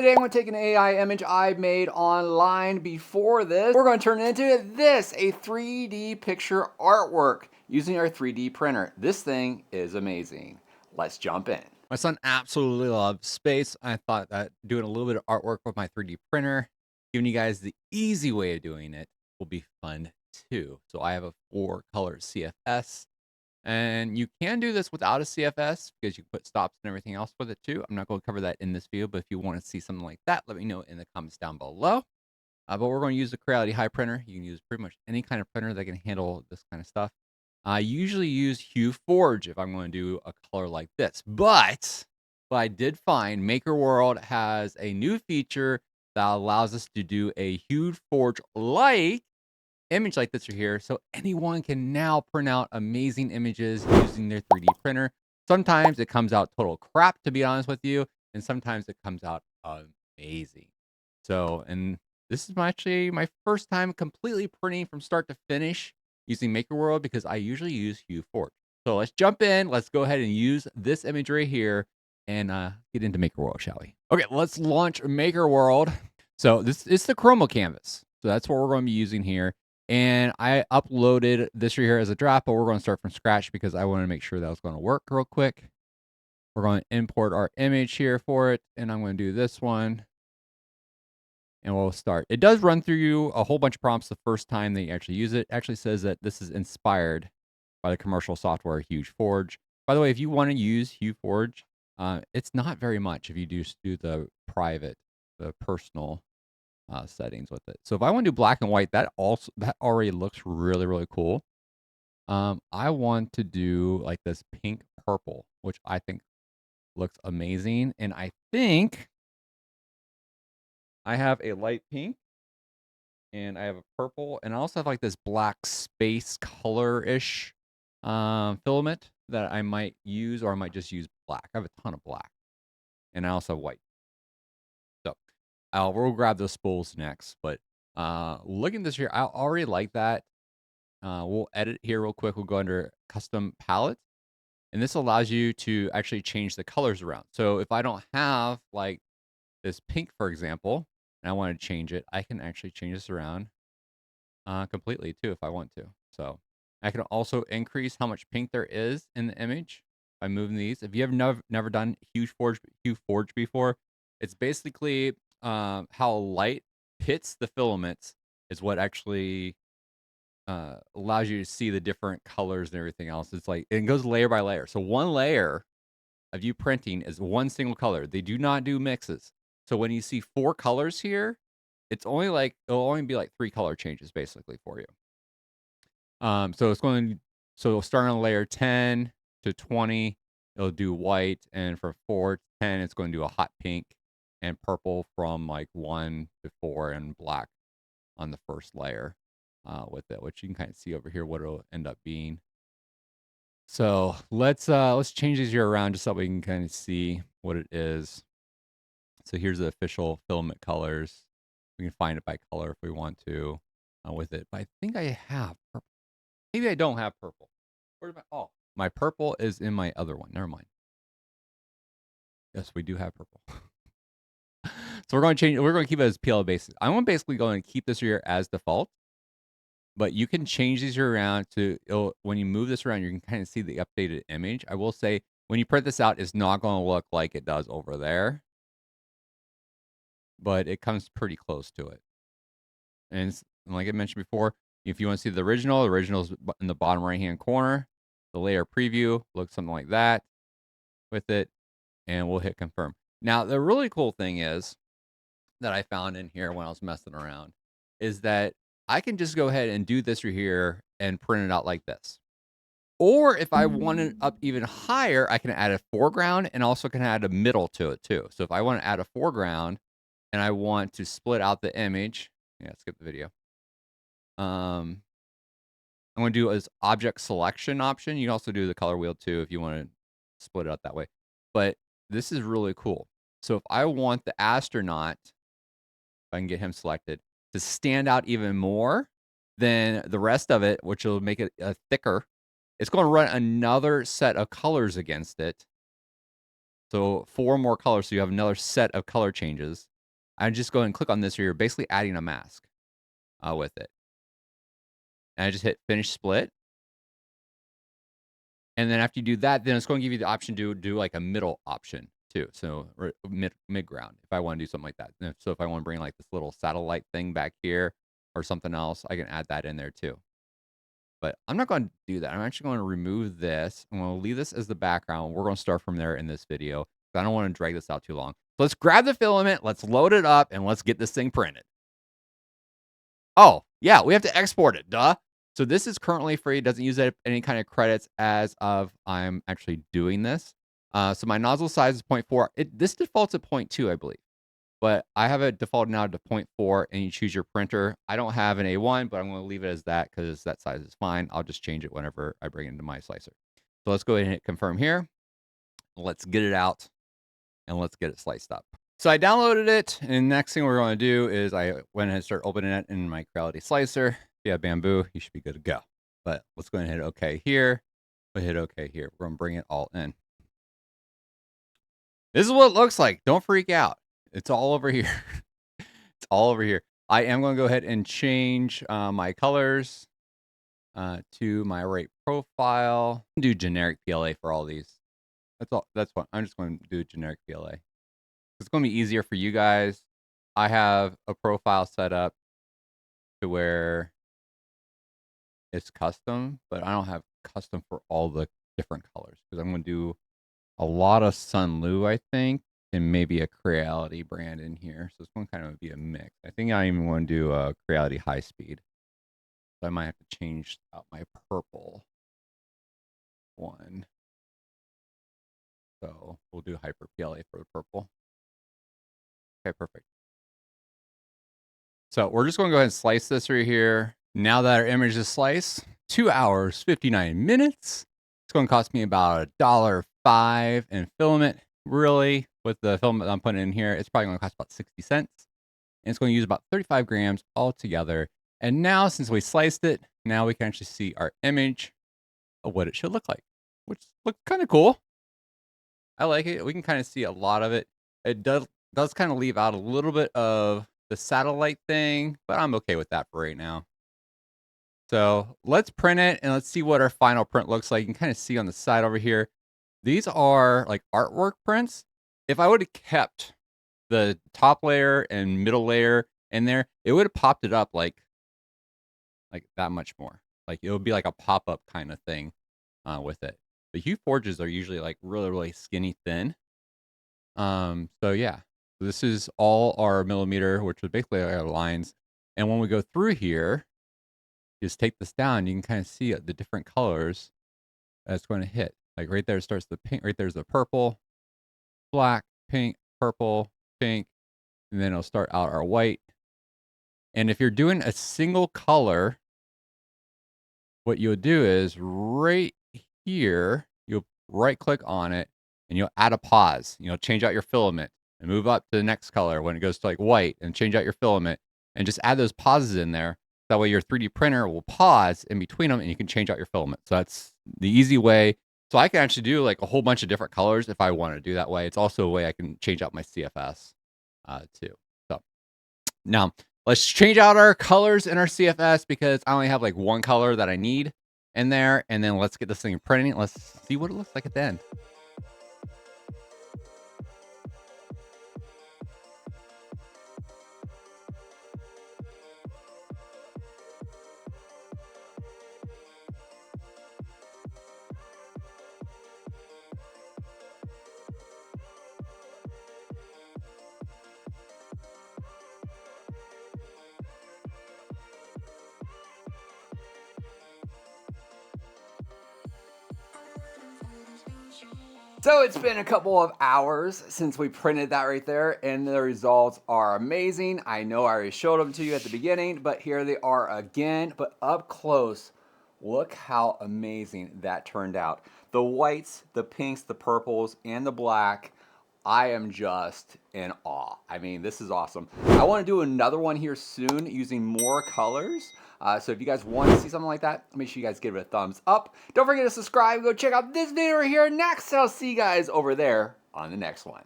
Today I'm going to take an AI image I made online before this. We're going to turn it into this, a 3D picture artwork using our 3D printer. This thing is amazing. Let's jump in. My son absolutely loves space. I thought that doing a little bit of artwork with my 3D printer, giving you guys the easy way of doing it, will be fun too. So I have a 4-color CFS, and you can do this without a CFS because you can put stops and everything else with it too. I'm not going to cover that in this video, but if you want to see something like that, let me know in the comments down below. But we're going to use the Creality High printer. You can use pretty much any kind of printer that can handle this kind of stuff. I usually use HueForge if I'm going to do a color like this. But I did find MakerWorld has a new feature that allows us to do a HueForge-like image like this right here. So anyone can now print out amazing images using their 3D printer. Sometimes it comes out total crap, to be honest with you, and sometimes it comes out amazing. So, and this is actually my first time completely printing from start to finish using MakerWorld because I usually use HueForge. So let's jump in. Let's go ahead and use this image right here and get into MakerWorld, shall we? Okay, let's launch MakerWorld. So this is the chroma canvas. So that's what we're going to be using here. And I uploaded this right here as a draft, but we're going to start from scratch because I want to make sure that was going to work real quick. We're going to import our image here for it, and I'm going to do this one. And we'll start. It does run through you a whole bunch of prompts the first time that you actually use it. It actually says that this is inspired by the commercial software HueForge. By the way, if you want to use HueForge, it's not very much if you just do the private, the personal settings with it. So if I want to do black and white, that already looks really, really cool. I want to do like this pink purple, which I think looks amazing. And I think I have a light pink and I have a purple, and I also have like this black space color-ish filament that I might use, or I might just use black. I have a ton of black, and I also have white. So we'll grab those spools next. But looking this here, I already like that. We'll edit here real quick. We'll go under custom palette, and this allows you to actually change the colors around. So if I don't have like this pink, for example, and I want to change it, I can actually change this around completely too if I want to. So I can also increase how much pink there is in the image by moving these. If you have never done HueForge before, it's basically how light hits the filaments is what actually allows you to see the different colors and everything else. It's like it goes layer by layer. So one layer of you printing is one single color. They do not do mixes. So when you see 4 colors here, it's only like it'll only be like 3 color changes basically for you. So it'll start on layer 10 to 20. It'll do white, and from 4 to 10, it's going to do a hot pink and purple from like 1 to 4, and black on the first layer with it, which you can kind of see over here what it'll end up being. So let's change these here around just so we can kind of see what it is. So here's the official filament colors. We can find it by color if we want to with it. But I think I have purple. Maybe I don't have purple. Where's my my purple is in my other one. Never mind. Yes, we do have purple. So we're going to change. We're going to keep it as PL basis. I'm basically going to keep this here as default. But you can change these around to when you move this around, you can kind of see the updated image. I will say when you print this out, it's not going to look like it does over there, but it comes pretty close to it. And like I mentioned before, if you want to see the original is in the bottom right-hand corner. The layer preview looks something like that with it, and we'll hit confirm. Now, the really cool thing is that I found in here when I was messing around is that I can just go ahead and do this right here and print it out like this. Or if I want it up even higher, I can add a foreground and also can add a middle to it too. So if I want to add a foreground and I want to split out the image, yeah, skip the video. I'm going to do this object selection option. You can also do the color wheel too if you want to split it out that way. But this is really cool. So if I want the astronaut, if I can get him selected, to stand out even more than the rest of it, which will make it thicker, it's going to run another set of colors against it. So 4 more colors. So you have another set of color changes. I just go and click on this where you're basically adding a mask with it. And I just hit finish split. And then after you do that, then it's going to give you the option to do like a middle option too. So mid ground if I want to do something like that. So if I want to bring like this little satellite thing back here or something else, I can add that in there too. But I'm not going to do that. I'm actually going to remove this. I'm going to leave this as the background. We're going to start from there in this video. I don't want to drag this out too long. So let's grab the filament, let's load it up, and let's get this thing printed. Oh, yeah, we have to export it, duh. So this is currently free. It doesn't use any kind of credits as of I'm actually doing this. So my nozzle size is 0.4. This defaults at 0.2, I believe. But I have it defaulted now to 0.4, and you choose your printer. I don't have an A1, but I'm going to leave it as that because that size is fine. I'll just change it whenever I bring it into my slicer. So let's go ahead and hit confirm here. Let's get it out, and let's get it sliced up. So I downloaded it, and next thing we're going to do is I went ahead and start opening it in my Creality slicer. If you have bamboo, you should be good to go. But let's go ahead and hit OK here. We'll hit OK here. We're going to bring it all in. This is what it looks like. Don't freak out. It's all over here. It's all over here. I am going to go ahead and change my colors to my rate profile. Do generic PLA for all these. That's all. That's what I'm just going to do generic PLA. It's going to be easier for you guys. I have a profile set up to where it's custom, but I don't have custom for all the different colors because I'm going to do a lot of Sunlu, I think, and maybe a Creality brand in here. So it's going to kind of be a mix. I think I even want to do a Creality high speed. So I might have to change out my purple one. So we'll do hyper PLA for the purple. Okay, perfect. So we're just going to go ahead and slice this right here. Now that our image is sliced, 2 hours, 59 minutes. It's going to cost me about $1.05 in filament. Really, with the filament that I'm putting in here, it's probably going to cost about 60 cents. And it's going to use about 35 grams altogether. And now, since we sliced it, now we can actually see our image of what it should look like, which looks kind of cool. I like it. We can kind of see a lot of it. It does kind of leave out a little bit of the satellite thing, but I'm okay with that for right now. So let's print it and let's see what our final print looks like. You can kind of see on the side over here. These are like artwork prints. If I would have kept the top layer and middle layer in there, it would have popped it up like that much more. Like it would be like a pop-up kind of thing with it. The HueForges are usually like really, really skinny thin. So yeah, this is all our millimeter, which is basically our lines. And when we go through here, just take this down, you can kind of see the different colors that's going to hit. Like right there starts the pink, right there's the purple, black, pink, purple, pink, and then it'll start out our white. And if you're doing a single color, what you'll do is right here, you'll right click on it and you'll add a pause. You'll change out your filament and move up to the next color when it goes to like white and change out your filament and just add those pauses in there. That way your 3D printer will pause in between them and you can change out your filament. So that's the easy way. So I can actually do like a whole bunch of different colors if I want to do that way. It's also a way I can change out my CFS too. So now let's change out our colors in our CFS because I only have like one color that I need in there. And then let's get this thing printing. Let's see what it looks like at the end. So it's been a couple of hours since we printed that right there, and the results are amazing. I know I already showed them to you at the beginning, but here they are again. But up close, look how amazing that turned out. The whites, the pinks, the purples, and the black. I am just in awe. I mean, this is awesome. I want to do another one here soon using more colors. So if you guys want to see something like that, make sure you guys give it a thumbs up. Don't forget to subscribe. Go check out this video right here next. I'll see you guys over there on the next one.